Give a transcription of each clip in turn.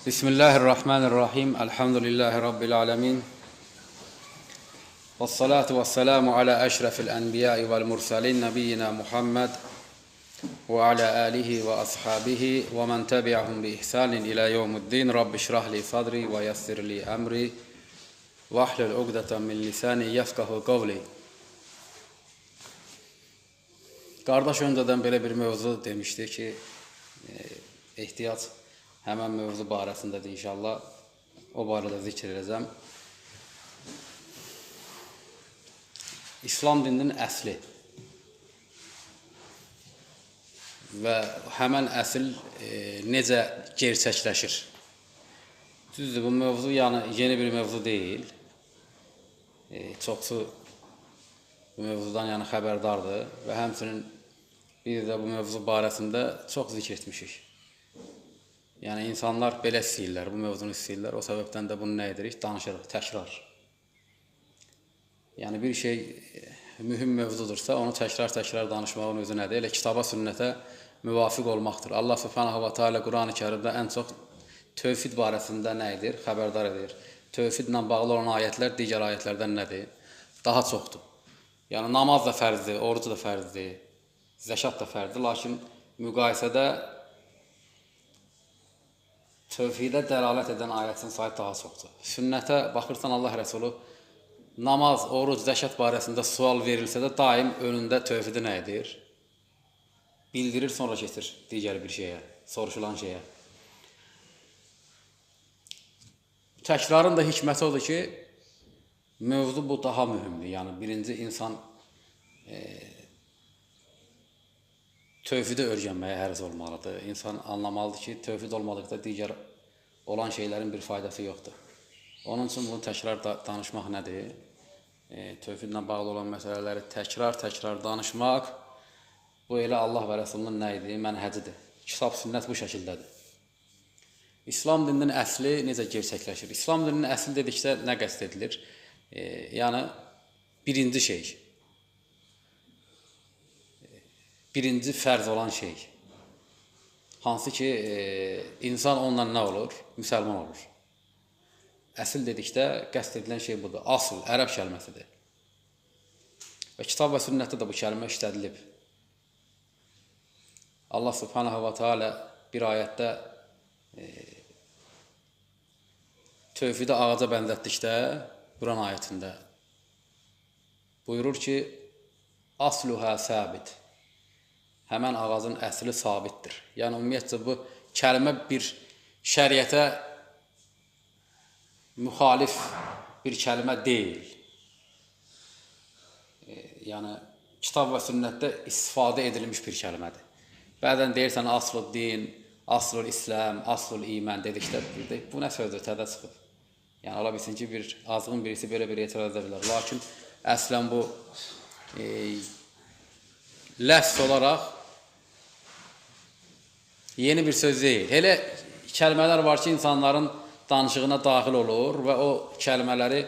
Bismillahirrahmanirrahim. Elhamdülillahi Rabbil alemin. Vessalatu vesselamu ala eşrefil enbiyai vel mursalin nebiyyina Muhammed ve ala alihi ve ashabihi ve men tebi'ahum bi ihsanin ila yevmuddin. Rabbi şrah li sadri ve yassir li emri ve ahlul ugdeten min lisani yefkahu qavli. Qardaş öncədən belə bir mövzu demişdi ki, ehtiyac həmən mövzu barəsindədir inşallah. O barədə zikr edəcəm. İslam dininin əsli və həmən əsl necə gerçəkləşir? Düzdür, bu mövzu yeni bir mövzu deyil. Çoxsu bu mövzudan xəbərdardır və həmçinin biz də bu mövzu barəsində çox zikr etmişik. Yəni, insanlar belə istəyirlər, bu mövzunu istəyirlər. O səbəbdən də bunu nə edirik? Danışırıq, təkrar. Yəni, bir şey mühüm mövzudursa, onu təkrar danışmağın özü nədir? Elə kitaba, sünnətə müvafiq olmaqdır. Allah Subhanahu wa Ta'ala Quran-ı Kərimdə ən çox tövhid barəsində nə edir? Xəbərdar edir. Tövhidlə bağlı olan ayətlər digər ayətlərdən nədir? Daha çoxdur. Yəni, namaz da fərzdir, oruc da fərzdir, zəkat da fərzdir. Lakin müqayisədə tövhidə dəlalət edən ayətin sayı daha çoxdur. Sünnətə baxırsan, Allah Rəsulu namaz, oruc, zəkat barəsində sual verilsə də daim önündə tövhidi nə edir? Bildirir, sonra keçir digər bir şeyə, soruşulan şeyə. Təkrarın da hikməti odur ki, mövzu bu daha mühümdür. Yəni, birinci insan tövhidi öyrənməyə hərz olmalıdır. İnsan anlamalıdır ki, tövhid olmadıqda digər olan şeylərin bir faydası yoxdur. Onun üçün bunu təkrar danışmaq nədir? Tövhidlə bağlı olan məsələləri təkrar danışmaq, bu elə Allah və Rəsulunun nə idi? Mənhəcidir. Kitab, sünnət bu şəkildədir. İslam dininin əsli necə gerçəkləşir? İslam dininin əsli dedikdə nə qəsd edilir? Yəni, birinci şey, birinci fərz olan şey, hansı ki, insan onunla nə olur? Müsəlman olur. Əsil dedikdə qəsd edilən şey budur. Asl, ərəb kəlməsidir. Və kitab və sünnətdə də bu kəlmə işlədilib. Allah Subhanahu wa Ta'ala bir ayətdə tövhidi ağaca bənzətdikdə, Quran ayətində buyurur ki, asluha sabit. Həmən ağacın əsli sabitdir. Yəni, ümumiyyətcə, bu kəlmə bir şəriətə müxalif bir kəlmə deyil. Yəni, kitab və sünnətdə istifadə edilmiş bir kəlmədir. Bəzən deyirsən, aslul din, aslul İslam, aslul iman dedikdə, bu nə sözdür, tədə çıxıb. Yəni, ola bilsin ki, bir azğın birisi belə bir etiraz edə bilər. Lakin, əslən bu ləfz olaraq yeni bir söz deyil. Elə kəlmələr var ki, insanların danışığına daxil olur və o kəlmələri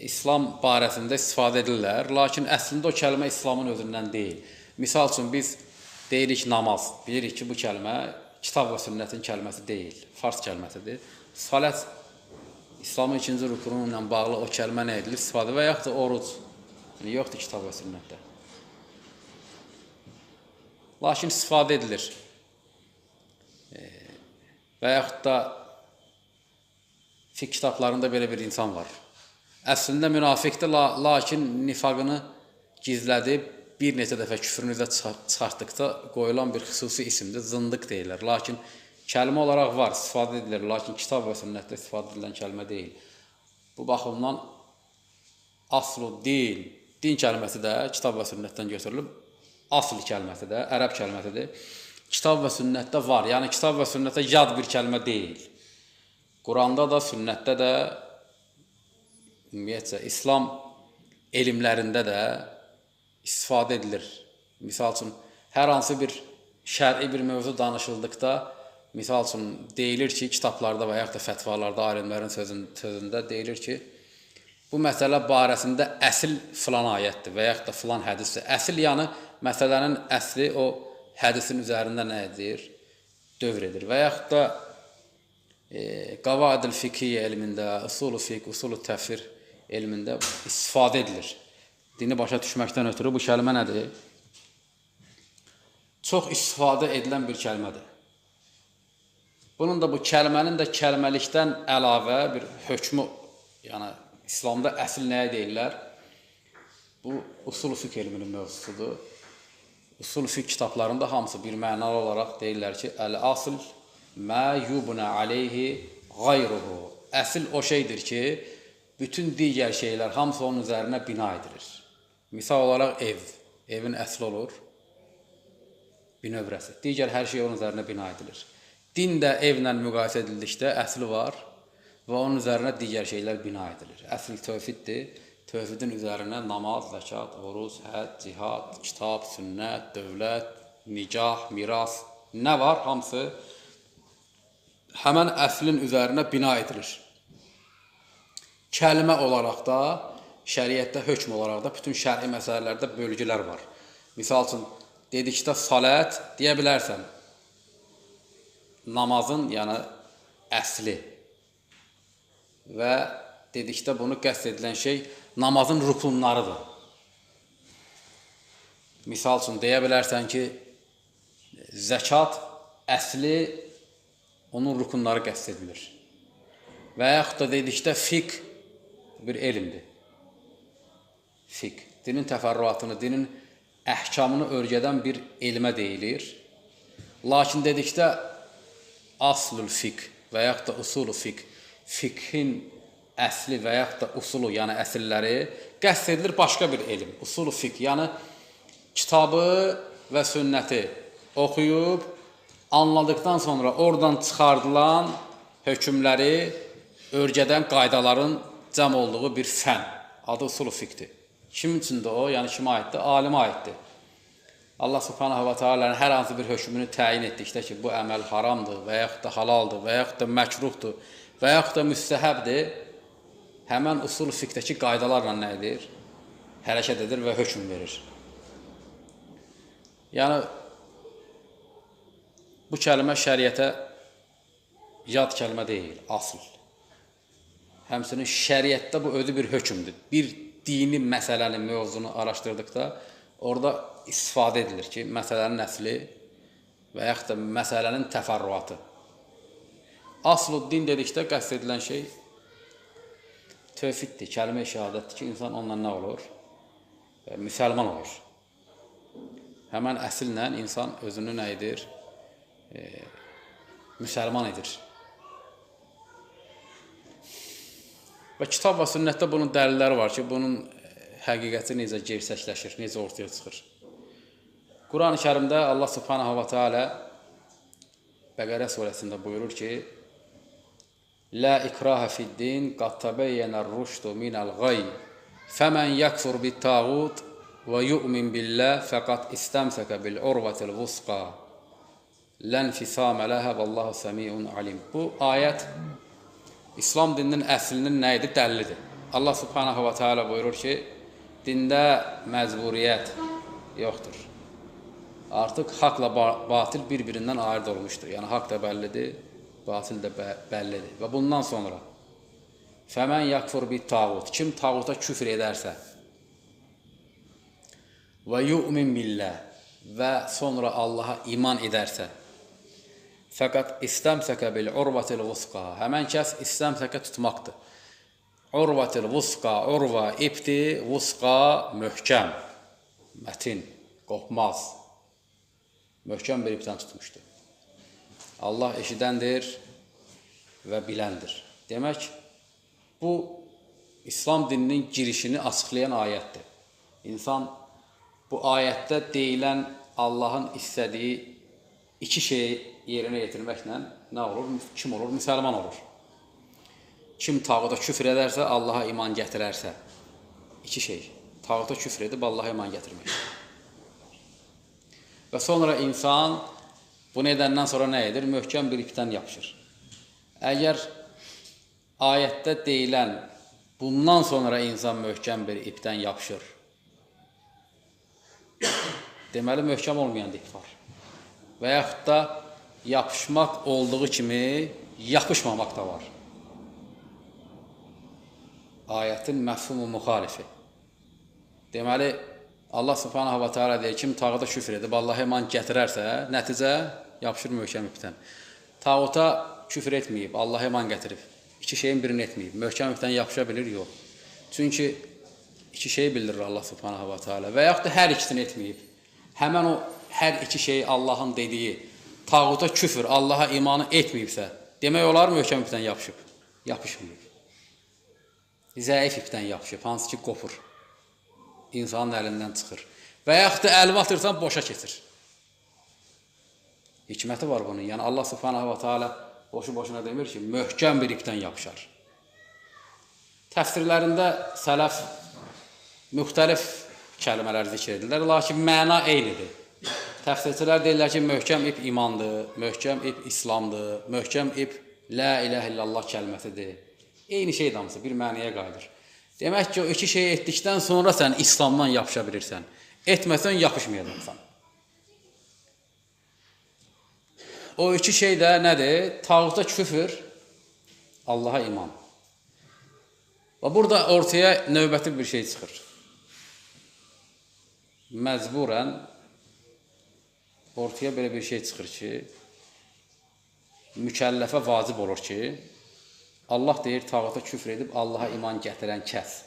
İslam barəsində istifadə edirlər. Lakin əslində o kəlmə İslamın özündən deyil. Misal üçün, biz deyirik namaz. Bilirik ki, bu kəlmə kitab və sünnətin kəlməsi deyil. Fars kəlməsidir. Salət, İslamın ikinci rükunu ilə bağlı o kəlmə nə edilir? İstifadə və yaxud da oruc. Yoxdur kitab və sünnətdə. Lakin istifadə edilir. Və yaxud da fiqh kitablarında belə bir insan var. Əslində münafiqdir, lakin nifaqını gizlədib bir neçə dəfə küfrünü də çıxartdıqda qoyulan bir xüsusi isimdir, zındıq deyirlər. Lakin kəlmə olaraq var, istifadə edilir, lakin kitab və sünnətdə istifadə edilən kəlmə deyil. Bu baxımdan aslu din, din kəlməsi də kitab və sünnətdən götürülüb, asl kəlməsi də, ərəb kəlməsidir. Kitab və sünnətdə var. Yəni, kitab və sünnətdə yad bir kəlmə deyil. Quranda da, sünnətdə də, ümumiyyətcə, İslam elmlərində də istifadə edilir. Misal üçün, hər hansı bir şər'i bir mövzu danışıldıqda, misal üçün, deyilir ki, kitablarda və yaxud da fətvalarda, alimlərin sözündə deyilir ki, bu məsələ barəsində əsl filan ayətdir və yaxud da filan hədisdir. Əsl, yəni, məsələnin əsli o hədisin üzərində nə edir? Dövr edir. Və yaxud da Qavaidül fiqhiyyə elmində, usulü fiqh, usulü təfsir elmində istifadə edilir. Dini başa düşməkdən ötürü bu kəlmə nədir? Çox istifadə edilən bir kəlmədir. Bunun da bu kəlmənin də kəlməlikdən əlavə bir hökmü, yəni İslamda əsl nəyə deyirlər? Bu usul fiqh elminin mövzusudur. Usul fiqh kitablarında hamısı bir mənalı olaraq deyirlər ki, əl-asl mə yubna aleyhi qayruhu. Əsl o şeydir ki, bütün digər şeylər hamısı onun üzərinə bina edilir. Misal olaraq ev, evin əsli olur, binövrəsi. Digər hər şey onun üzərinə bina edilir. Din də evlə müqayisə edildikdə əsli var və onun üzərinə digər şeylər bina edilir. Əsl tövhiddir. Tövhidin üzərinə namaz, zəkat, oruz, həcc, cihad, kitab, sünnət, dövlət, nicah, miras, nə var? Hamısı həmən əslin üzərinə bina edilir. Kəlmə olaraq da, şəriətdə hökm olaraq da bütün şər'i məsələlərdə bölgülər var. Misal üçün, dedikdə salət deyə bilərsən, namazın, yəni əsli və dedikdə bunu qəsd edilən şey namazın rukunlarıdır. Misal üçün, deyə bilərsən ki, zəkat əsli onun rukunları qəsd edilir. Və yaxud da dedikdə fiqh bir elmdir. Fiqh, dinin təfərrüatını, dinin əhkamını örgədən bir elmə deyilir. Lakin dedikdə aslül fiqh və yaxud da usulü fiqh, fiqhin əsli və yaxud da usulu, yəni əsilləri qəsd edilir başqa bir elm. Usulü fiqh, yəni kitabı və sünnəti oxuyub, anladıqdan sonra oradan çıxardılan hökmləri örgədən qaydaların cəm olduğu bir fən. Adı usulü fiqhdir. Kim üçündür o? Yəni kimə aiddir? Alimə aiddir. Allah subhanahu wa ta'ala hər hansı bir hökmünü təyin etdikdə ki, bu əməl haramdır və yaxud da halaldır və yaxud da məkruhdur və yaxud da müstəhəbdir, həmən usul fiqhdəki qaydalarla nə edir? Hərəkət edir və hökm verir. Yəni, bu kəlmə şəriətə yad kəlmə deyil, asıl. Həmçinin şəriətdə bu özü bir hökmdür. Bir dini məsələnin mövzunu araşdırdıqda orada istifadə edilir ki, məsələnin əsli və yaxud da məsələnin təfərrüatı. Aslı din dedikdə qəsd edilən şey tövhiddir, kəlmə-i şəhadətdir ki, insan onunla nə olur? Müsəlman olur. Həmən əsillə insan özünü nə edir? Müsəlman edir. Və kitab və sünnətdə bunun dəlilləri var ki, bunun həqiqəti necə gerçəkləşir, necə ortaya çıxır. Quran-ı Kərimdə Allah subhanahu wa ta'ala Bəqərə surəsində buyurur ki, Lə ikraha fid-din qad təbəyyənər rüşdu minəl qay fəmən yəkfur bit-tağut və yu'min billah fəqad istəmsəkə bil-urvatil vusqa lən fisamə ləhə vallahu səmiun alim. Bu ayət İslam dininin əslinin nə idi? Dəllidir. Allah subhanahu wa ta'ala buyurur ki, dində məcburiyyət yoxdur. Artıq haqla batil bir-birindən ayrı olmuşdur. Yəni, haqq da bəllidir, batil də bəllidir. Və bundan sonra fəmən yakfur bit-tağut, kim tağuta küfr edərsə və yu'min billah və sonra Allaha iman edərsə fəqat istəmsəkə bil-urvatil vusqa, həmən kəs istəmsəkə tutmaqdır. Urvatil vusqa, urva ipdir, vusqa möhkəm, mətin, qopmaz. Möhkəm bir ipdən tutmuşdur. Allah eşidəndir və biləndir. Demək, bu İslam dininin girişini açıqlayan ayətdir. İnsan bu ayətdə deyilən Allahın istədiyi iki şeyi yerinə yetirməklə nə olur? Kim olur? Müsəlman olur. Kim tağuta küfr edərsə, Allaha iman gətirərsə, iki şey. Tağuta küfr edib Allaha iman gətirmək. Və sonra insan bunu edəndən sonra nə edir? Möhkəm bir ipdən yapışır. Əgər ayətdə deyilən bundan sonra insan möhkəm bir ipdən yapışır, deməli möhkəm olmayan ip var. Və yaxud da yapışmaq olduğu kimi yapışmamaq da var. Ayətin məfhumu müxalifi. Deməli, Allah subhanahu wa ta'ala deyir, kim tağuta küfr edib, Allaha iman gətirərsə, nəticə yapışır möhkəm ipdən. Tağuta küfr etməyib, Allaha iman gətirib. İki şeyin birini etməyib. Möhkəm ipdən yapışa bilir, yox. Çünki iki şeyi bildirir Allah subhanahu wa ta'ala. Və yaxud da hər ikisini etməyib. Həmən o hər iki şeyi Allahın dediyi, tağuta küfr, Allaha imanı etməyibsə, demək olar möhkəm ipdən yapışıb. Yapışmayıb. Zəif ipdən yapışıb, hansı ki qopur. İnsanın əlindən çıxır. Və yaxud da əlini atırsan, boşa keçir. Hikməti var bunun. Yəni Allah subhanahu wa ta'ala boşu-boşuna demir ki, möhkəm bir ipdən yapışar. Təfsirlərində sələf müxtəlif kəlmələr zikr edirlər, lakin məna eynidir. Təfsirçilər deyirlər ki, möhkəm ip imandır, möhkəm ip İslamdır, möhkəm ip la ilahe illallah kəlməsidir. Eyni şey damısı, bir mənaya qayıdır. Demək ki, o iki şeyi etdikdən sonra sən İslamdan yapışa bilirsən. Etməsən, yapışmayacaqsan. O iki şey də nədir? Tağuta küfür, Allaha iman. Və burada ortaya növbəti bir şey çıxır. Məcburən ortaya belə bir şey çıxır ki, mükəlləfə vacib olur ki, Allah deyir, tağuta küfr edib Allaha iman gətirən kəs.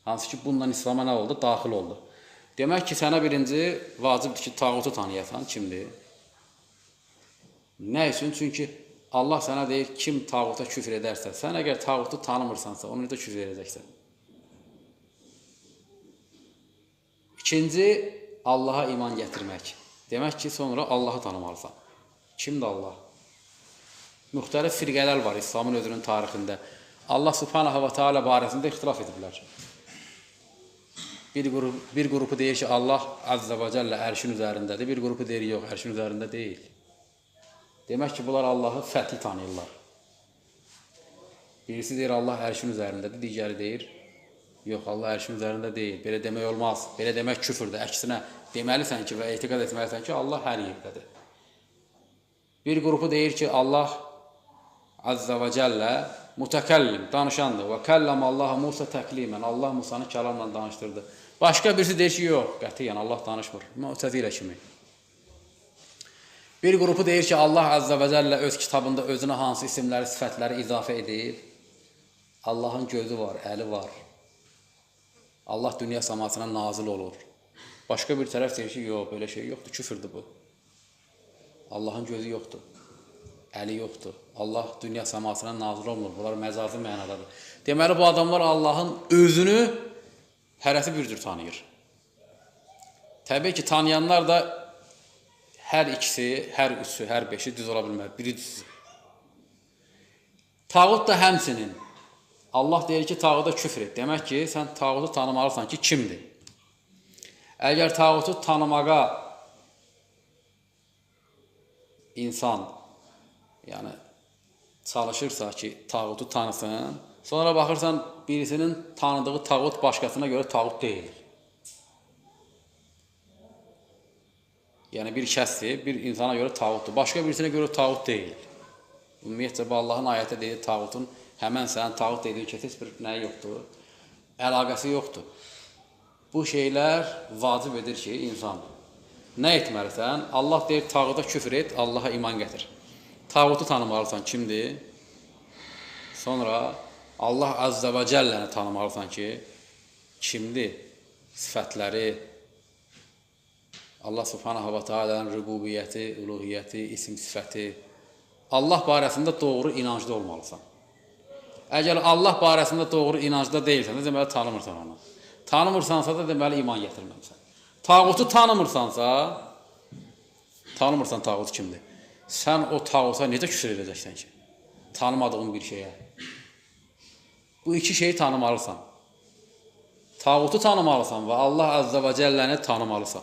Hansı ki, bundan İslam'a nə oldu? Daxil oldu. Demək ki, sənə birinci vacibdir ki, tağutu tanıyasan, kimdir? Nə üçün? Çünki Allah sənə deyir, kim tağuta küfr edərsə, sən əgər tağutu tanımırsansa, onu necə küfr edəcəksən? İkinci, Allaha iman gətirmək. Demək ki, sonra Allahı tanımalısan. Kimdir Allah? Müxtəlif firqələr var İslamın özünün tarixində. Allah subhanahu wa ta'ala barəsində ixtilaf ediblər. Bir qrupu deyir ki, Allah azza və cəllə ərşin üzərindədir. Bir qrupu deyir, yox, ərşin üzərində deyil. Demək ki, bunlar Allahı fəthi tanıyırlar. Birisi deyir, Allah ərşin üzərindədir. Digəri deyir, yox, Allah ərşin üzərində deyil. Belə demək olmaz. Belə demək küfürdür. Əksinə deməlisən ki, və etiqad etməlisən ki, Allah hər yerdədir. Bir qrupu deyir ki, Allah azza və cəllə mütəkəllim, danışandır. Və kəlləm Allah Musa təklimən. Allah Musanı kəlamla danışdırdı. Başqa birisi deyir ki, yox, qətiyyən Allah danışmır. Mu'təzilə kimi. Bir qrupu deyir ki, Allah azza və cəllə öz kitabında özünə hansı isimləri, sifətləri izafə edir. Allahın gözü var, əli var. Allah dünya səmasına nazil olur. Başqa bir tərəf deyir ki, yox, belə şey yoxdur, küfürdür bu. Allahın gözü yoxdur. Əli yoxdur. Allah dünya səmasına nazil olmur. Bunlar məcazi mənadadır. Deməli, bu adamlar Allahın özünü hərəsi bir cür tanıyır. Təbii ki, tanıyanlar da hər ikisi, hər üçü, hər beşi düz ola bilmər. Biri düz. Tağut da həmsinin. Allah deyir ki, tağuta küfr et. Demək ki, sən tağutu tanımalısan ki, kimdir? Əgər tağutu tanımağa insan yəni çalışırsa ki, tağutu tanısın, sonra baxırsan, birisinin tanıdığı tağut başqasına görə tağut deyil. Yəni, bir kəsdir, bir insana görə tağutdur. Başqa birisinə görə tağut deyil. Ümumiyyətcə, bu Allahın ayətə deyir, tağutun həmən sənin tağut dediyi ki, heç bir nəyi yoxdur, əlaqəsi yoxdur. Bu şeylər vacib edir ki, insan nə etməlisən? Allah deyir, tağuta küfr et, Allaha iman gətir. Tağutu tanımalısan kimdir? Sonra Allah azza və cəlləni tanımalısan ki, kimdir? Sifətləri, Allah subhanahu wa ta'ala'nın rübubiyyəti, uluhiyyəti, isim sifəti. Allah barəsində doğru inancda olmalısan. Əgər Allah barəsində doğru inancda deyilsən, deməli tanımırsan onu. Tanımırsansa da deməli iman gətirməlisən. Tağutu tanımırsansa, tanımırsan tağut kimdir? Sən o tağuta necə küfür edəcəksən ki? Tanımadığın bir şeyə. Bu iki şeyi tanımalısan. Tağutu tanımalısan və Allah azza və cəlləni tanımalısan.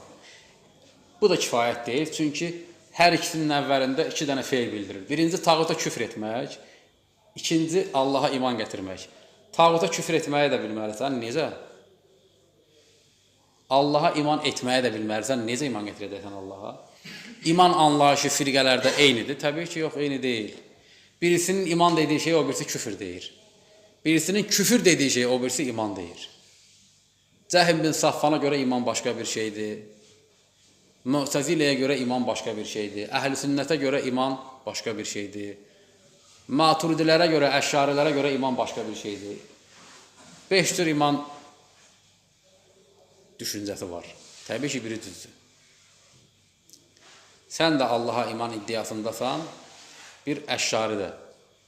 Bu da kifayət deyil, çünki hər ikisinin əvvəlində iki dənə feil bildirir. Birinci, tağuta küfr etmək. İkinci, Allaha iman gətirmək. Tağuta küfr etməyi də bilməlisən, necə? Allaha iman etməyi də bilməlisən, necə iman gətirəcəksən Allaha? İman anlayışı firqələrdə eynidir? Təbii ki, yox, eyni deyil. Birisinin iman dediği şey o birisi küfür deyir. Birisinin küfür dediği şey o birisi iman deyir. Cəhm bin Saffana göre iman başka bir şeydir. Mu'tezile'ye göre iman başka bir şeydir. Əhl-i sünnete göre iman başka bir şeydir. Maturidilere göre, Əşşarilere göre iman başka bir şeydir. 5 tür iman düşüncesi var. Təbii ki, biri düzdür. Sən də Allaha iman iddiasındasan, bir Əşşaridə.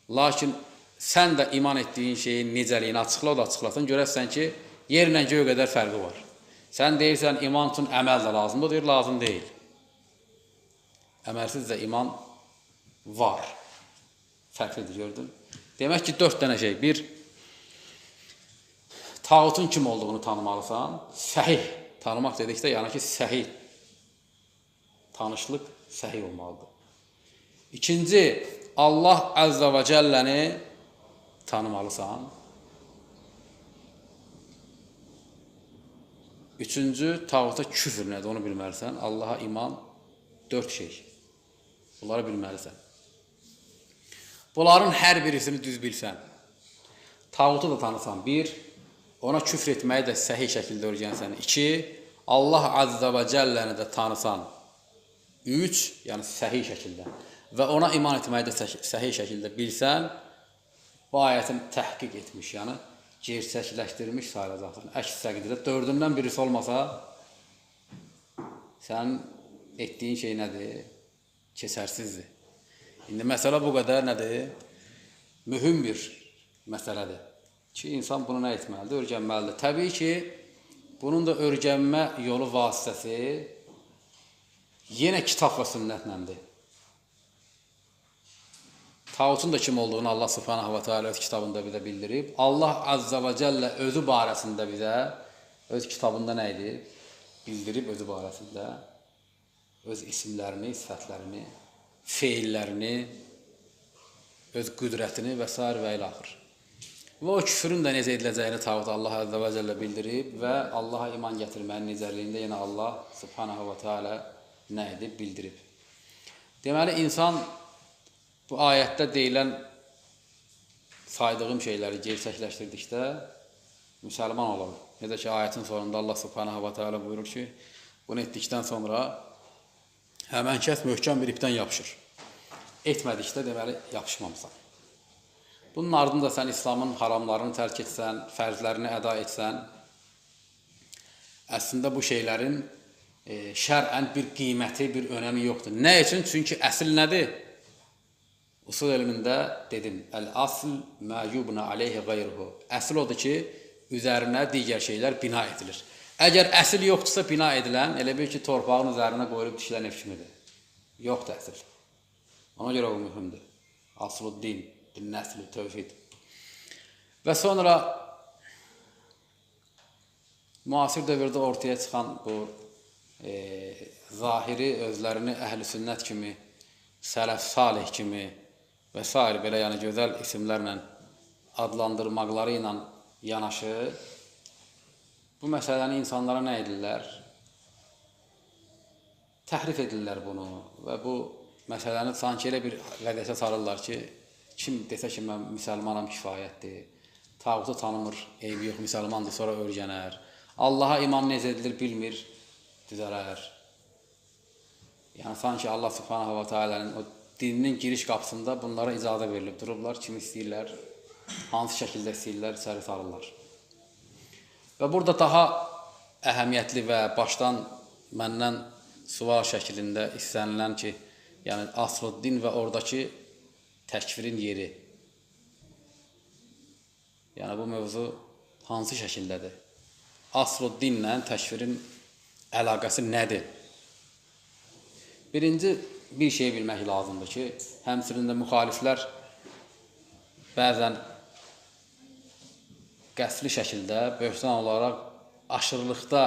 Lakin sən də iman etdiyin şeyin necəliyini açıqla, o da açıqlasın. Görəsən ki, yerlə göy qədər fərqi var. Sən deyirsən, iman üçün əməl də lazımdır, o deyir, lazım deyil. Əməlsiz də iman var. Fərqlidir, gördün. Demək ki, 4 dənə şey. Bir, tağutun kim olduğunu tanımalısan. Səhih tanımaq dedikdə, yəni ki, səhih tanışlıq səhih olmalıdır. İkinci, Allah Əzzə və Cəlləni tanımalısan. Üçüncü, tağuta küfür nədir, onu bilməlisən. Allaha iman 4 şey. Bunları bilməlisən. Bunların hər birisini düz bilsən. Tağutu da tanısan. 1, ona küfr etməyi də səhih şəkildə öyrənsən. 2, Allah Əzzə və Cəlləni də tanısan. 3, yəni səhih şəkildə. Və ona iman etməyi də səhih şəkildə bilsən, bu ayətin təhqiq etmiş, yəni gerçəkləşdirmiş sayılacaqdır. Əks təqdirdə 4-dən birisi olmasa, sənin etdiyin şey nədir? Keçərsizdir. İndi məsələ bu qədər nədir? Mühüm bir məsələdir ki, insan bunu nə etməlidir? Öyrənməlidir. Təbii ki, bunun da öyrənmə yolu vasitəsi yenə kitab və sünnətləndir. Tağutun da kim olduğunu Allah Subhanahu və Teala öz kitabında bizə bildirib. Allah Azza və Cəllə özü barəsində bizə öz kitabında nə edib? Bildirib özü barəsində öz isimlərini, sifətlərini, feillərini, öz qüdrətini və s. və ilə axır. Və o küfürün də necə ediləcəyini tağut Allah Azza və Cəllə bildirib və Allaha iman gətirmənin necəliyində yenə Allah Subhanahu və Teala nə edib? Bildirib. Deməli, insan bu ayətdə deyilən saydığım şeyləri gerçəkləşdirdikdə müsəlman olur. Necə ki, ayətin sonunda Allah Subhanahu və Teala buyurur ki, bunu etdikdən sonra həmən kəs möhkəm bir ipdən yapışır. Etmədikdə deməli, yapışmamısan. Bunun ardında sən İslamın haramlarını tərk etsən, fərzlərini əda etsən, əslində bu şeylərin şərən bir qiyməti, bir önəmi yoxdur. Nə üçün? Çünki əsl nədir? Usul elmində dedim, əl-asl mə yubna aleyhi qeyruhu. Əsl odur ki, üzərinə digər şeylər bina edilir. Əgər əsl yoxdursa bina edilən, elə bil ki, torpağın üzərinə qoyulub dişilən ev kimidir. Yoxdur əsl. Ona görə bu mühümdür. Aslı din, nəsli, tövhid. Və sonra müasir dövrdə ortaya çıxan bu zahiri özlərini əhl-i sünnət kimi, sələf salih kimi və s. belə yəni gözəl isimlərlə adlandırmaqları ilə yanaşı, bu məsələni insanlara nə edirlər? Təhrif edirlər bunu və bu məsələni sanki elə bir vəziyyətə salırlar ki, kim desə ki, mən müsəlmanam kifayətdir, tağutu tanımır, eybi yox, müsəlmandır, sonra öyrənər, Allaha iman necə edilir bilmir, düzələr. Yəni sanki Allah Subhanahu və Teala'nın o dininin giriş qapısında bunlara icazə verilib durublar, kim istəyirlər, hansı şəkildə istəyirlər, içəri salırlar. Və burada daha əhəmiyyətli və başdan məndən sual şəklində istənilən ki, yəni asl-din və oradakı təkfirin yeri. Yəni bu mövzu hansı şəkildədir? Asl-dinlə təkfirin əlaqəsi nədir? Birinci bir şey bilmək lazımdır ki, həmçinin də müxaliflər bəzən qəsli şəkildə, böhtan olaraq aşırılıqda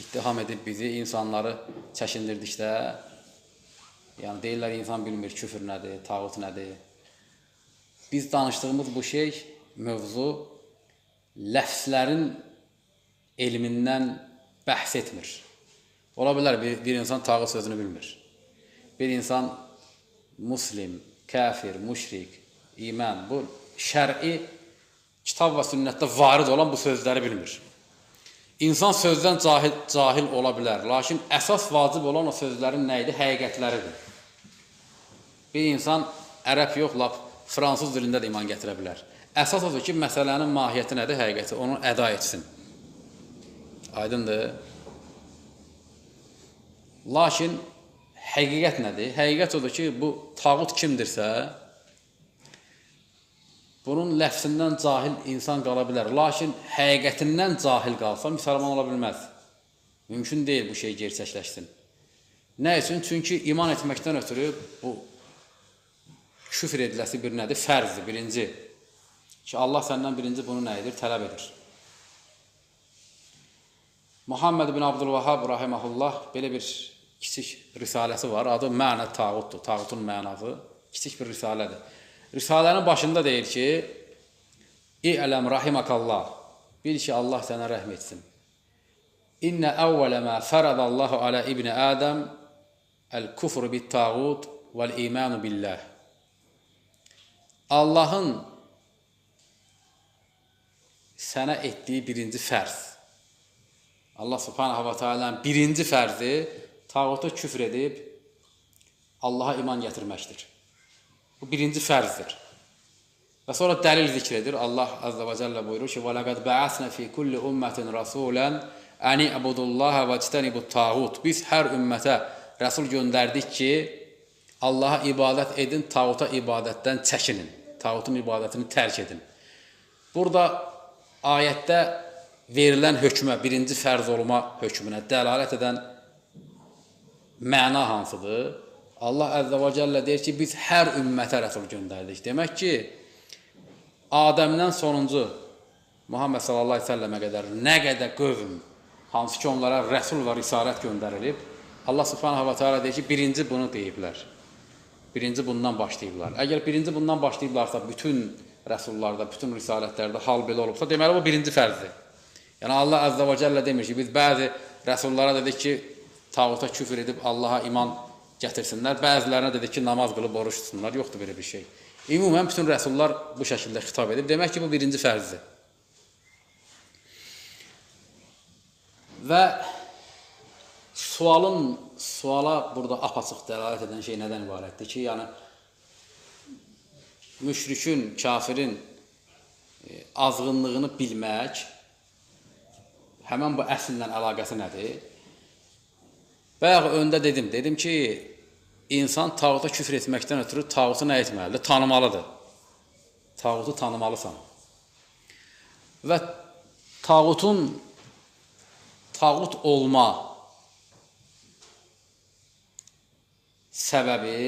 ittiham edib bizi, insanları çəkindirdikdə, yəni deyirlər, insan bilmir küfür nədir, tağut nədir. Biz danışdığımız bu şey, mövzu, ləfslərin elmindən bəhs etmir. Ola bilər, bir insan tağut sözünü bilmir. Bir insan muslim, kafir, müşrik, iman. Bu şər'i kitab və sünnətdə varid olan bu sözləri bilmir. İnsan sözdən cahil ola bilər, lakin əsas vacib olan o sözlərin nə idi? Həqiqətləridir. Bir insan ərəb yox, lap fransız dilində də iman gətirə bilər. Əsas odur ki, məsələnin mahiyyəti nədir? Həqiqəti, onu əda etsin. Aydındır. Lakin həqiqət nədir? Həqiqət odur ki, bu tağut kimdirsə, bunun ləfsindən cahil insan qala bilər. Lakin həqiqətindən cahil qalsa, müsəlman ola bilməz. Mümkün deyil bu şey gerçəkləşsin. Nə üçün? Çünki iman etməkdən ötürü bu küfr ediləsi bir nədir? Fərzdir, birinci. Ki, Allah səndən birinci bunu nə edir? Tələb edir. Muhammed bin Abdülvahhab rahiməhullah belə bir kiçik risaləsi var. Adı Mənə Tağutdur. Tağutun mənası. Kiçik bir risalədir. Risalənin başında deyir ki, İ'ləm rahiməkallah. Bil ki, Allah sənə rəhm etsin. İnnə əvvələ mə fərədallahu alə ibn Ədəm əl-kufru bit-tağut vəl-imanu billah. Allahın sənə etdiyi birinci fərz. Allah subhanahu wa ta'ala'nın birinci fərzi tağuta küfr edib Allaha iman gətirməkdir. Bu birinci fərzdir. Və sonra dəlil zikr edir. Allah azza və cəllə buyurur ki: "Və laqad ba'asna fi kulli ummatin rasulan an i'budullaha və ijtanibut tağut." Biz hər ümmətə rəsul göndərdik ki, Allaha ibadət edin, tağuta ibadətdən çəkinin. Tağutun ibadətini tərk edin. Burada ayətdə verilən hökmə, birinci fərz olma hökmünə dəlalət edən məna hansıdır? Allah Əzzə və Cəllə deyir ki, biz hər ümmətə rəsul göndərdik. Demək ki, Adəmdən sonuncu Muhammed sallallahu aleyhi ve sellemə qədər nə qədər qövm, hansı ki onlara rəsul və risalət göndərilib, Allah subhanahu wa ta'ala deyir ki, birinci bunu deyiblər. Birinci bundan başlayıblar. Əgər birinci bundan başlayıblarsa, bütün rəsullarda, bütün risalətlərdə hal belə olubsa, deməli bu birinci fərzdir. Yəni Allah Əzzə və Cəllə demir ki, biz bəzi rəsullara dedik ki, tağuta küfr edib Allaha iman gətirsinlər. Bəzilərinə dedik ki, namaz qılıb oruç tutsunlar. Yoxdur belə bir şey. Ümumən bütün rəsullar bu şəkildə xitab edib. Demək ki, bu birinci fərzdir. Və suala burada apaçıq dəlalət edən şey nədən ibarətdir ki, yəni müşrikin, kafirin azğınlığını bilmək, həmən bu əsllə əlaqəsi nədir? Bayaq öndə dedim ki, insan tağuta küfr etməkdən ötürü tağutu nə etməlidir? Tanımalıdır. Tağutu tanımalısan. Və tağut olma səbəbi,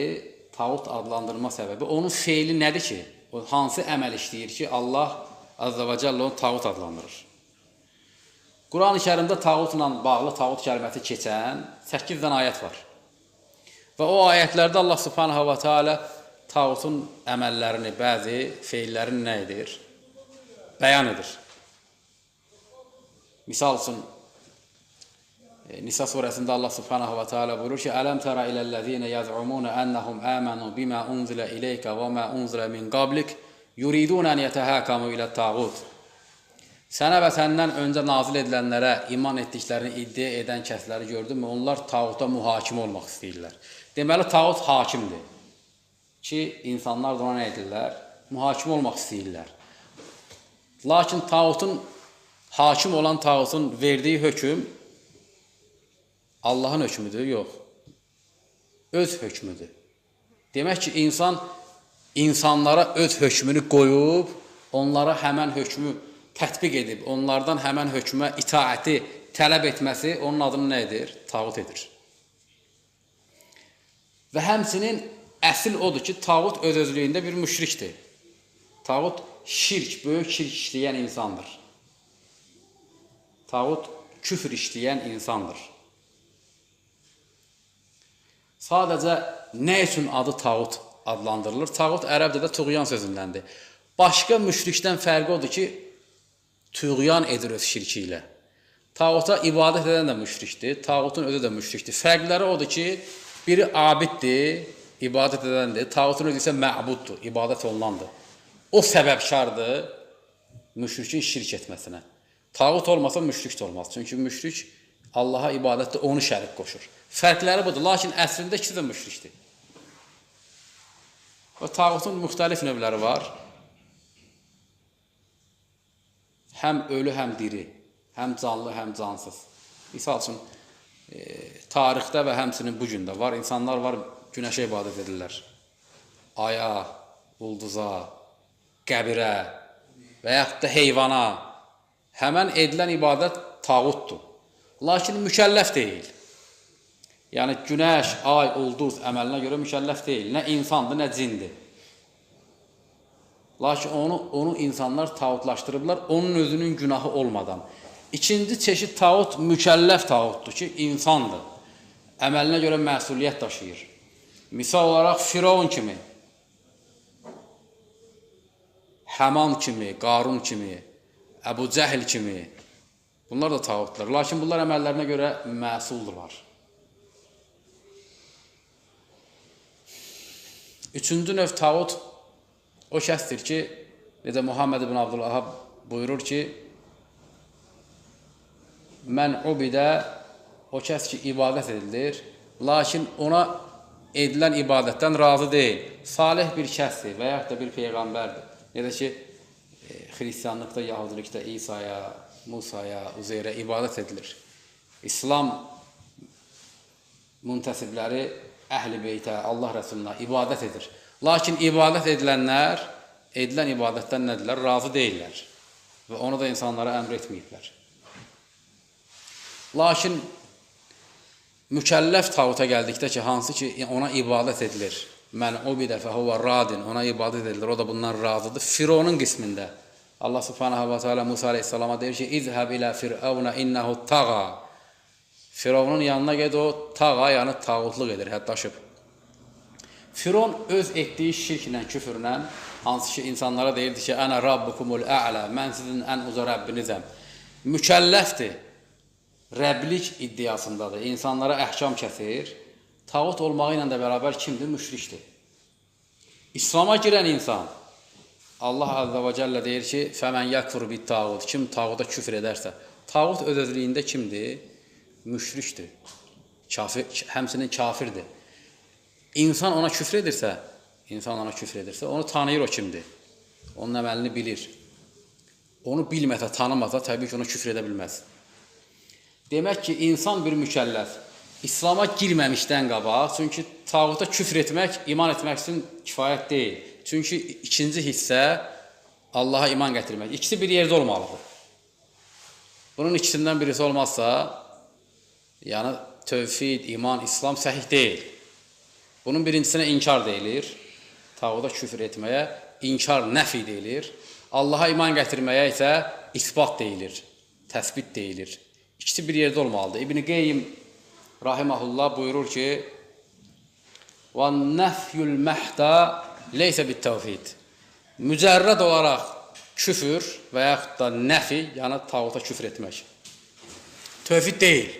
tağut adlandırma səbəbi, onun feili nədir ki? O hansı əməl işləyir ki, Allah Azza və Cəllə onu tağut adlandırır? Quran-ı Kərimdə tağutla bağlı, tağut kəlməsi keçən 8 dənə ayət var. Və o ayətlərdə Allah subhanahu wa ta'ala tağutun əməllərini, bəzi feillərini nə edir? Bəyan edir. Misal üçün, Nisa surəsində Allah subhanahu wa ta'ala buyurur ki, Ələm tərə iləl-ləzīnə yəz'umunə ənəhum əmənu bimə unzilə iləykə və mə unzilə min qablik yuridun ən yətəhəkamu ilə tağut. Sənə və səndən öncə nazil edilənlərə iman etdiklərini iddia edən kəsləri gördünmü? Onlar tağuta mühakimə olmaq istəyirlər. Deməli, tağut hakimdir ki, insanlar da ona nə edirlər? Mühakimə olmaq istəyirlər. Lakin hakim olan tağutun verdiyi hökm Allahın hökmüdür? Yox. Öz hökmüdür. Demək ki, insanlara öz hökmünü qoyub, onlara həmən hökmü tətbiq edib, onlardan həmən hökmə itaəti tələb etməsi onun adını nə edir? Tağut edir. Və həmçinin əsl odur ki, tağut öz-özlüyündə bir müşrikdir. Tağut böyük şirk işləyən insandır. Tağut küfr işləyən insandır. Sadəcə nə üçün adı tağut adlandırılır? Tağut ərəb dilində tuğyan sözündəndir. Başqa müşrikdən fərqi odur ki, tuğyan edir öz şirki ilə. Tağuta ibadət edən də müşrikdir, tağutun özü də müşrikdir. Fərqləri odur ki, biri abiddir, ibadət edəndir. Tağutun özü isə məbuddur, ibadət olunandır. O səbəbkardır müşrikin şirk etməsinə. Tağut olmasa müşrik də olmaz. Çünki müşrik Allaha ibadətdə onu şərik qoşur. Fərqləri budur, lakin əslində ikisi də müşrikdir. Və tağutun müxtəlif növləri var. Həm ölü, həm diri, həm canlı, həm cansız. Misal üçün, tarixdə və həmçinin bu gündə var. İnsanlar var, günəşə ibadət edirlər. Aya, ulduza, qəbirə və yaxud da heyvana. Həmən edilən ibadət tağutdur. Lakin mükəlləf deyil. Yəni, günəş, ay, ulduz əməlinə görə mükəlləf deyil. Nə insandır, nə cindir. Lakin onu insanlar tağutlaşdırıblar, onun özünün günahı olmadan. İkinci çeşid tağut mükəlləf tağutdur ki, insandır. Əməlinə görə məsuliyyət daşıyır. Misal olaraq Firavun kimi, Həman kimi, Qarun kimi, Əbu Cəhl kimi, bunlar da tağutlar. Lakin bunlar əməllərinə görə məsuldurlar. Üçüncü növ tağut o kəsdir ki, necə Muhammed ibn Abdülvahhab buyurur ki, mən ubidə o kəs ki, ibadət edilir, lakin ona edilən ibadətdən razı deyil. Salih bir kəsdir və yaxud da bir peyğəmbərdir. Necə ki, Xristiyanlıqda, Yahudilikdə İsa'ya, Musa'ya, Uzeyrə ibadət edilir. İslam müntəsibləri Əhl-i Beytə, Allah Rəsuluna ibadət edir. Lakin ibadət edilənlər, edilən ibadətdən nədirlər? Razı deyirlər. Və onu da insanlara əmr etməyiblər. Lakin mükəlləf tağuta gəldikdə ki, hansı ki ona ibadət edilir. Mən ubidə fəhuvə radin, ona ibadət edilir, o da bundan razıdır. Fironun qismində Allah subhanahu wa ta'ala Musa aleyhissalama deyir ki, İzhəb ilə fir'əvnə innəhu tağa. Fironun yanına ged, o tağa, yəni tağutluq edir, həddaşıb. Firon öz etdiyi şirklə, küfürlə, hansı ki insanlara deyirdi ki, ənə rabbukumul ə'lə, mən sizin ən uca Rəbbinizəm. Mükəlləfdir, Rəblik iddiasındadır, insanlara əhkam kəsir. Tağut olmağı ilə də bərabər kimdir? Müşrikdir. İslam'a girən insan, Allah Azza və Cəllə deyir ki, fəmən yəkfur bit tağut, kim tağuta küfr edərsə, tağut öz-özlüyündə kimdir? Müşrikdir, həmsinin kafirdir. İnsan ona küfr edirsə, onu tanıyır o kimdir, onun əməlini bilir. Onu bilməsə, tanımasa, təbii ki, onu küfr edə bilməz. Demək ki, insan bir mükəlləf, İslam'a girməmişdən qabaq, çünki tağuta küfr etmək, iman etmək üçün kifayət deyil. Çünki ikinci hissə Allaha iman gətirmək. İkisi bir yerdə olmalıdır. Bunun ikisindən birisi olmazsa, yəni tövhid, iman, İslam səhih deyil. Bunun birincisinə inkar deyilir, tağuta küfr etməyə inkar, nəfi deyilir. Allaha iman gətirməyə isə isbat deyilir, təsbit deyilir. İkisi bir yerdə olmalıdır. İbn-i Qeyyim rahiməhullah buyurur ki, وَالنَّفْيُ الْمَحْدَى لَيْسَ بِالتَّوْفِيد. Mücərrəd olaraq küfür və yaxud da nəfi, yəni tağuta küfr etmək. Tövhid deyil.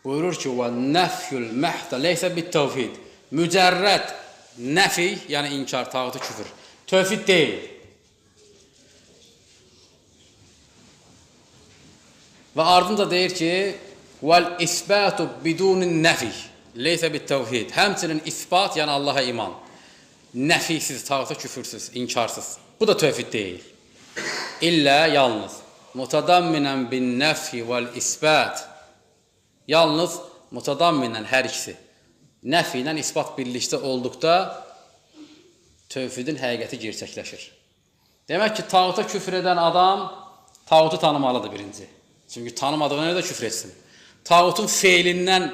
Buyurur ki, وَالنَّفْيُ الْمَحْدَى لَيْسَ بِالتَّوْفِيد. Mücərrəd nəfi, yəni inkar, tağuta küfür. Tövhid deyil. Və ardınca deyir ki, وَالْإِسْبَاتُ بِدُونِ النَّفِي لَيْسَ بِالتَّوْحِيد. Həmçinin isbat, yəni Allaha iman. Nəfisiz, tağuta küfürsüz, inkarsız. Bu da tövhid deyil. İllə yalnız. Mutadamminən bin nəfi vəl-isbat. Yalnız mutadamminən hər ikisi. Nəfi ilə isbat birlikdə olduqda tövhidin həqiqəti gerçəkləşir. Demək ki, tağuta küfr edən adam tağutu tanımalıdır birinci. Çünki tanımadığına da küfr etsin. Tağutun feilindən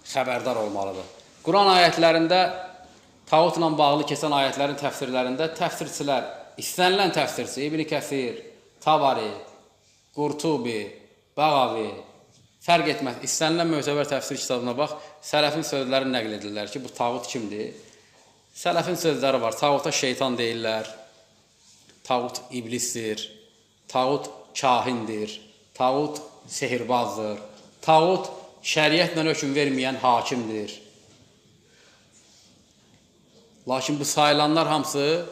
xəbərdar olmalıdır. Quran ayətlərində, tağutla bağlı keçən ayətlərin təfsirlərində təfsirçilər, istənilən təfsirçi, İbn-i Kəsir, Tabari, Qurtubi, Bağavi, fərq etməz, istənilən mötəbər təfsir kitabına bax, sələfin sözlərini nəql edirlər ki, bu tağut kimdir? Sələfin sözləri var, tağuta şeytan deyirlər, tağut iblisdir, tağut kahindir, tağut sehirbazdır, tağut şəriətlə hökm verməyən hakimdir. Lakin bu sayılanlar hamısı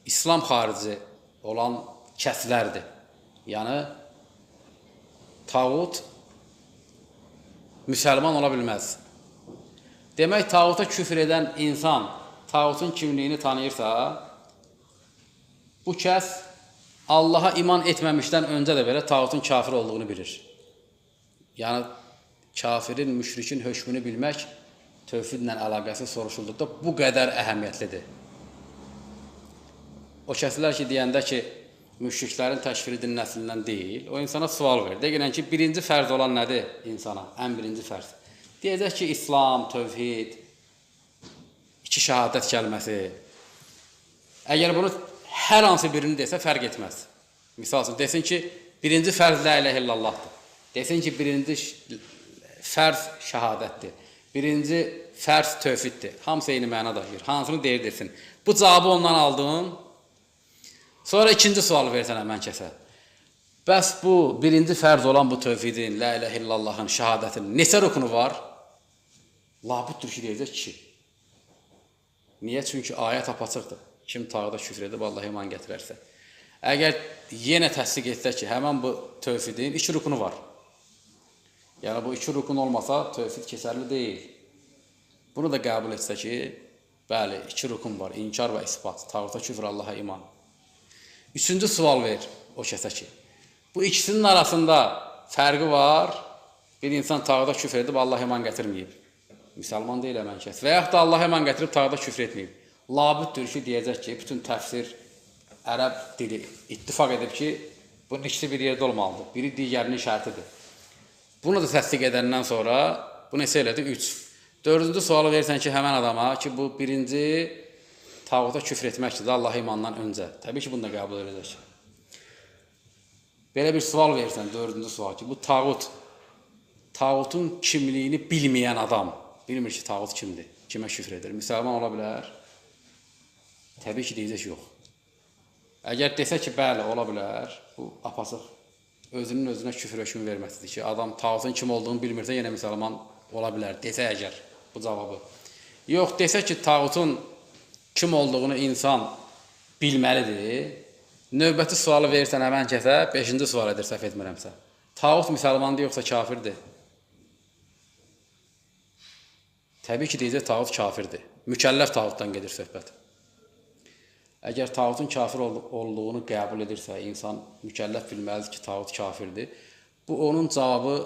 İslam xarici olan kəslərdir. Yəni, tağut müsəlman ola bilməz. Demək, tağuta küfr edən insan tağutun kimliyini tanıyırsa, bu kəs Allaha iman etməmişdən öncə də belə tağutun kafir olduğunu bilir. Yəni, kafirin, müşrikin hökmünü bilmək tövhidlə əlaqəsi soruşulduqda bu qədər əhəmiyyətlidir. O kəslər ki, deyəndə ki, müşriklərin təkfiri din nəslindən deyil, o insana sual verir. Deyilən ki, birinci fərz olan nədir insana? Ən birinci fərz. Deyəcək ki, İslam, tövhid, iki şəhadət kəlməsi. Əgər bunu hər hansı birini desə, fərq etməz. Misal üçün, desin ki, birinci fərz la ilahe illallahdır. Desin ki, birinci fərz şəhadətdir. Birinci fərz tövhiddir. Hamısı eyni məna daşıyır. Hansını deyir desin. Bu cavabı ondan aldın. Sonra ikinci sual versən həmən kəsə. Bəs bu birinci fərz olan bu tövhidin, la ilahe illallahın, şəhadətin neçə rukunu var? Labüddür ki, deyəcək 2. Niyə? Çünki ayət apaçıqdır. Kim tağda küfr edib, Allah iman gətirərsə. Əgər yenə təsdiq etsə ki, həmən bu tövhidin 2 rukunu var. Yəni, bu 2 rukun olmasa, tövhid keçərli deyil. Bunu da qəbul etsə ki, bəli, 2 rukun var, inkar və isbat, tağda küfr, Allaha iman. Üçüncü sual ver o kəsə ki, bu ikisinin arasında fərqi var, bir insan tağda küfr edib, Allah iman gətirməyib. Müsəlman deyil həmən kəs. Və yaxud da Allah iman gətirib, tağda küfr etməyib. Labüddür ki, deyəcək ki, bütün təfsir, ərəb dili ittifaq edib ki, bunun ikisi bir yerdə olmalıdır. Biri digərinin şərtidir. Bunu da təsdiq edəndən sonra, bu neçə elədi? 3. Dördüncü sualı versən ki, həmən adama ki, bu birinci tağuta küfr etməkdir Allah imandan öncə. Təbii ki, bunu da qəbul edəcək. Belə bir sual versən, dördüncü sual ki, bu tağutun kimliyini bilməyən adam, bilmir ki, tağut kimdir, kimə küfr edir, müsəlman ola bilər? Təbii ki, deyəcək yox. Əgər desə ki, bəli, ola bilər, bu apasıq özünün özünə küfr hökmü verməsidir ki, adam tağutun kim olduğunu bilmirsə, yenə müsəlman ola bilər, desə əgər bu cavabı. Yox, desə ki, tağutun kim olduğunu insan bilməlidir, növbəti sualı verirsən həmən kəsə, 5-ci sual edir, səhv etmirəmsə. Tağut müsəlmandır, yoxsa kafirdir? Təbii ki, deyəcək, tağut kafirdir. Mükəlləf tağutdan gedir söhbət. Əgər tağutun kafir olduğunu qəbul edirsə, insan mükəlləf bilməlidir ki, tağut kafirdir. Bu, onun cavabı,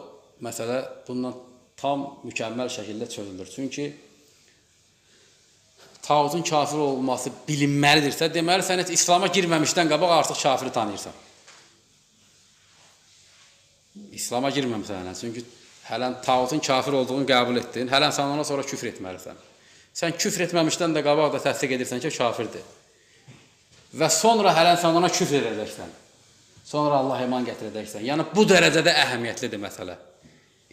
məsələ, bundan tam mükəmməl şəkildə çözülür. Çünki tağutun kafir olması bilinməlidirsə, deməli, sən heç İslama girməmişdən qabaq artıq kafiri tanıyırsan. İslama girməmişsən, çünki hələn tağutun kafir olduğunu qəbul etdin, hələn sən ona sonra küfr etməlisən. Sən küfr etməmişdən də qabaq da təsdiq edirsən ki, kafirdir. Və sonra hələn sən ona küfr edəcəksən. Sonra Allah iman gətirəcəksən. Yəni, bu dərəcədə əhəmiyyətlidir məsələ.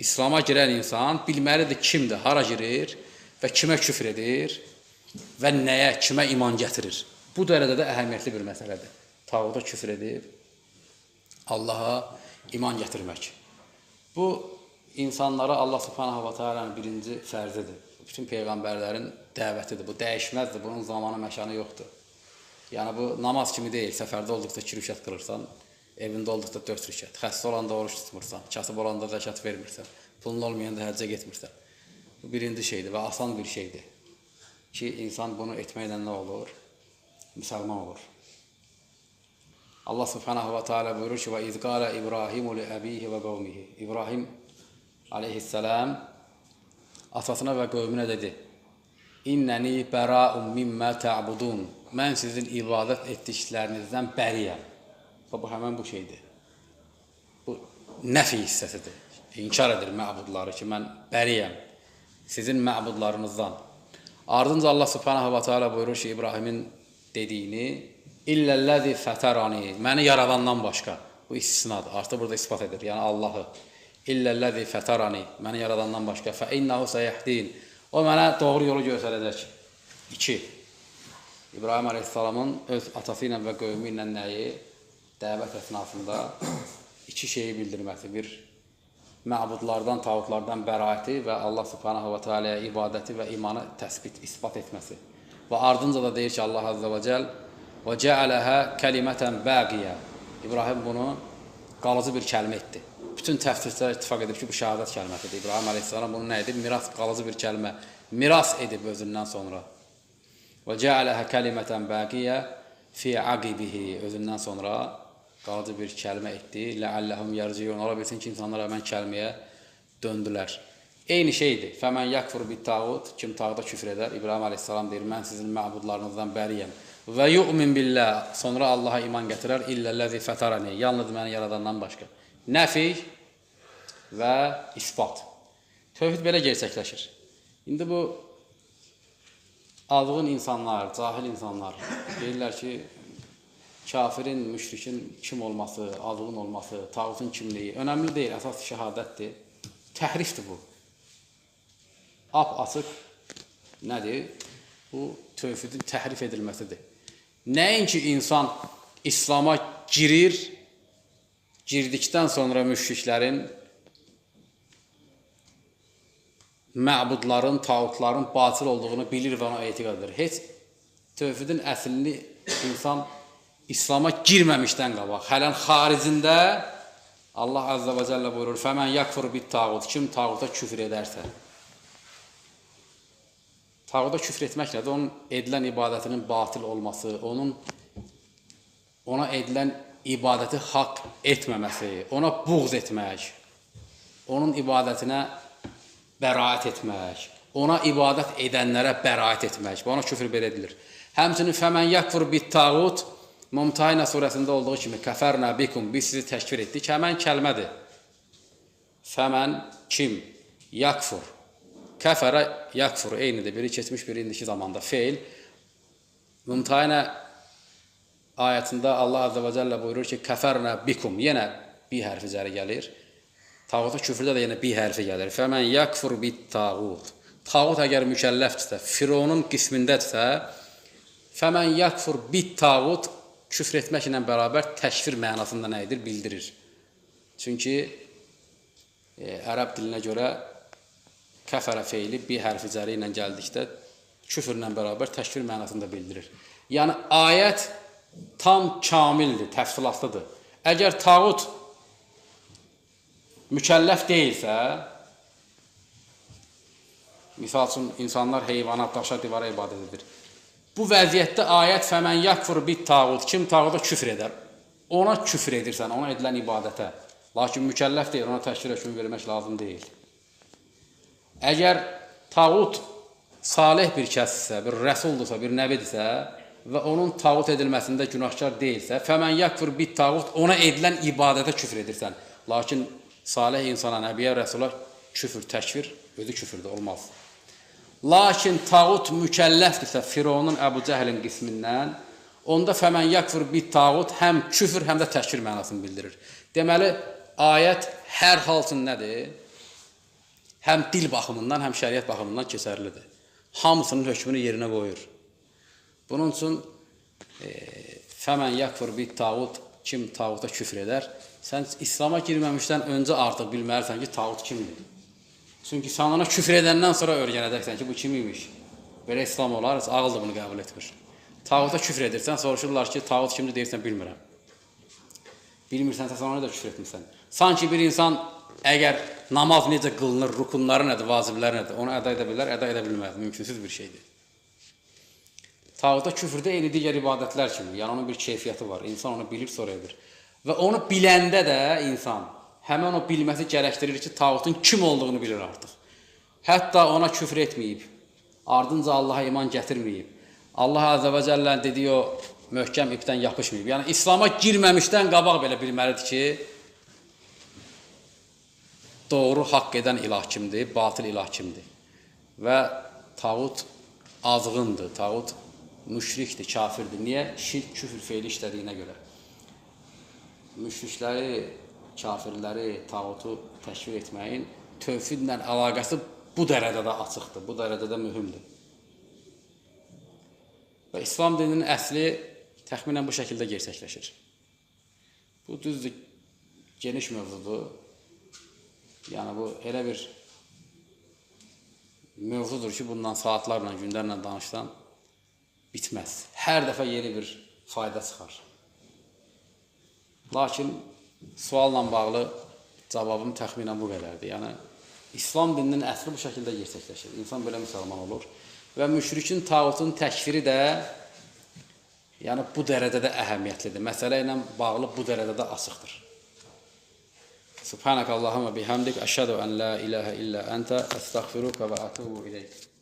İslama girən insan bilməlidir kimdir, hara girir və kimə küfr edir və nəyə, kimə iman gətirir. Bu dərəcədə əhəmiyyətli bir məsələdir. Tağuta küfr edib, Allaha iman gətirmək. Bu, insanlara Allah subhanahu wa ta'ala'nın birinci fərzidir. Bütün peyğəmbərlərin dəvətidir. Bu, dəyişməzdir. Bunun zamanı, məkanı yoxdur. Yəni, bu, namaz kimi deyil. Səfərdə olduqda 2 rükət qılırsan, evində olduqda 4 rükət. Xəstə olanda oruç tutmursan, kasıb olanda zəkat vermirsən, pulun olmayanda həccə getmirsən. Bu, birinci şeydir və asan bir şeydir ki, insan bunu etməklə nə olur? Müsəlman olur. Allah subhanahu wa ta'ala buyurur ki, وَاِذْ قَالَ إِبْرَاهِمُ لِأَب۪يهِ وَقَوْمِهِ İbrahim aleyhisselam atasına və qövmünə dedi, İnnəni bəra'un mimmə tə'budun. Mən sizin ibadət etdiklərinizdən bəriyəm. Bu, həmən bu şeydir. Bu, nəfi hissəsidir. İnkar edir məbudları ki, mən bəriyəm sizin məbudlarınızdan. Ardınca Allah subhanahu wa ta'ala buyurur ki, İbrahimin dediyini, İlləl-ləzi fətərani, məni yaradandan başqa. Bu istisnadır, artıq burada ispat edir, yəni Allahı. İlləl-ləzi fətərani, məni yaradandan başqa. Fəinnəhu səyəhdin, o mənə doğru yolu göstərəcək. 2. İbrahim aleyhissalamın öz atası ilə və qövmü ilə nəyi dəvət əsnasında 2 şeyi bildirməsi. Bir, məbudlardan, tağutlardan bəraəti və Allah subhanahu wa ta'alaya ibadəti və imanı təsbit, ispat etməsi. Və ardınca da deyir ki, Allah Azza və Cəl və cəaləhə kəlimətən bəqiyə. İbrahim bunu qalıcı bir kəlmə etdi. Bütün təfsirçilər ittifaq edib ki, bu şəhadət kəlməsidir. İbrahim əleyhissalam bunu nə edib? Miras, qalıcı bir kəlmə. Miras edib özündən sonra. Və cəaləhə kəlimətən bəqiyə fi aqibihi. Özündən sonra qalıcı bir kəlmə etdi. Ləalləhum yərciyun. Ola bilsin ki, insanlar həmən kəlməyə döndülər. Eyni şeydir. Fəmən yakfur bit tağut. Kim tağuta küfr edər? İbrahim əleyhissalam deyir, mən sizin məbudlarınızdan bəriyəm. Və yu'min billah. Sonra Allaha iman gətirər. İlləl-ləzi fətarəni. Yalnız məni yaradandan başqa. Nəfi və isbat. Tövhid belə gerçəkləşir. İndi bu azğın insanlar, cahil insanlar deyirlər ki, kafirin, müşrikin kim olması, azğın olması, tağutun kimliyi önəmli deyil, əsas şəhadətdir. Təhrifdir bu. Açıq nədir? Bu tövhidin təhrif edilməsidir. Nəinki insan İslam'a girir, girdikdən sonra müşriklərin, məbudların, tağutların batıl olduğunu bilir və ona etiqad edir. Heç tövhidin əslini insan İslam'a girməmişdən qabaq, hələn xaricində Allah Azza və Cəllə buyurur, fəmən yakfur bit tağut, kim tağuta küfr edərsə. Tağuta küfr etməklə də onun edilən ibadətinin batıl olması, ona edilən ibadəti haqq etməməsi, ona buğz etmək, onun ibadətinə bəraət etmək, ona ibadət edənlərə bəraət etmək, ona küfr belə edilir. Həmçinin fəmən yakfur bit tağut, Mumtahina surəsində olduğu kimi kəfərnə bikum, biz sizi təkfir etdik, həmən kəlmədir. Fəmən kim? Yakfur. Kəfərə yakfur, eynidir, biri keçmiş, biri indiki zamanda feil. Mumtahina ayətində Allah Azza və Cəllə buyurur ki, kəfərnə bikum, yenə bi hərfi cəri gəlir. Tağuta küfrdə də yenə bi hərfi gəlir. Fəmən yakfur bit tağut. Tağut əgər mükəlləfdirsə, Fironun qismindədirsə, fəmən yakfur bit tağut küfr etməklə bərabər təkfir mənasında nə edir? Bildirir. Çünki ərəb dilinə görə kəfərə feili bi hərfi cəri ilə gəldikdə küfrlə bərabər təkfir mənasında bildirir. Yəni, ayət tam kamildir, təfsilatlıdır. Əgər tağut mükəlləf deyilsə, misal üçün, insanlar heyvanat, daşa, divara ibadət edir. Bu vəziyyətdə ayət fəmən yakfur bit tağut, kim tağuta küfr edər? Ona küfr edirsən, ona edilən ibadətə. Lakin mükəlləf deyil, ona təkfir hökmü vermək lazım deyil. Əgər tağut salih bir kəssə, bir rəsuldursa, bir nəbidirsə və onun tağut edilməsində günahkar deyilsə, fəmən yakfur bit tağut, ona edilən ibadətə küfr edirsən. Lakin salih insana, nəbiyə, rəsula küfür, təkfir, özü küfürdür, olmaz. Lakin tağut mükəlləfdirsə Fironun, Əbu Cəhlin qismindən, onda fəmən yakfur bit tağut həm küfür, həm də təkfir mənasını bildirir. Deməli, ayət hər hal üçün nədir? Həm dil baxımından, həm şəriət baxımından keçərlidir. Hamısının hökmünü yerinə qoyur. Bunun üçün fəmən yakfur bit tağut, kim tağuta küfr edər? Sən İslam'a girməmişdən öncə artıq bilməlisən ki, tağut kimdir? Çünki sən ona küfr edəndən sonra öyrənəcəksən ki, bu kim imiş? Belə İslam olar, ağıl da bunu qəbul etmir. Tağuta küfr edirsən, soruşurlar ki, tağut kimdir deyirsən, bilmirəm. Bilmirsənsə, sən ona da küfr etmirsən. Sanki bir insan əgər namaz necə qılınır, rukunları nədir, vacibləri nədir, onu əda edə bilər, əda edə bilməz, mümkünsüz bir şeydir. Tağuta küfrdə eyni digər ibadətlər kimi, yəni onun bir keyfiyyəti var, insan onu bilir, sonra edir. Və onu biləndə də insan, həmən o bilməsi gərəkdirir ki, tağutun kim olduğunu bilir artıq. Hətta ona küfr etməyib, ardınca Allaha iman gətirməyib, Allah Azza və Cəllənin dediyi o möhkəm ipdən yapışmayıb. Yəni, İslam'a girməmişdən qabaq belə bilməlidir ki, doğru haqq edən ilah kimdir, batıl ilah kimdir. Və tağut azğındır, tağut müşrikdir, kafirdir. Niyə? Şirk, küfür feili işlədiyinə görə. Müşrikləri, kafirləri, tağutu təşvir etməyin tövhidlə əlaqəsi bu dərəcədə açıqdır, bu dərəcədə mühümdür. Və İslam dininin əsli təxminən bu şəkildə gerçəkləşir. Bu düzdür, geniş mövzudur. Yəni bu elə bir mövzudur ki, bundan saatlarla, günlərlə danışsam bitməz. Hər dəfə yeni bir fayda çıxar. Lakin sualla bağlı cavabım təxminən bu qədərdir. Yəni, İslam dininin əsli bu şəkildə gerçəkləşir. İnsan belə müsəlman olur. Və müşrikin, tağutun təkfiri də yəni, bu dərəcədə əhəmiyyətlidir. Məsələ ilə bağlı bu dərəcədə açıqdır. Subhanəkallahumma bihamdik, əşhədu ən la ilahə illə əntə, əstəğfiruka və ətubu ileyk.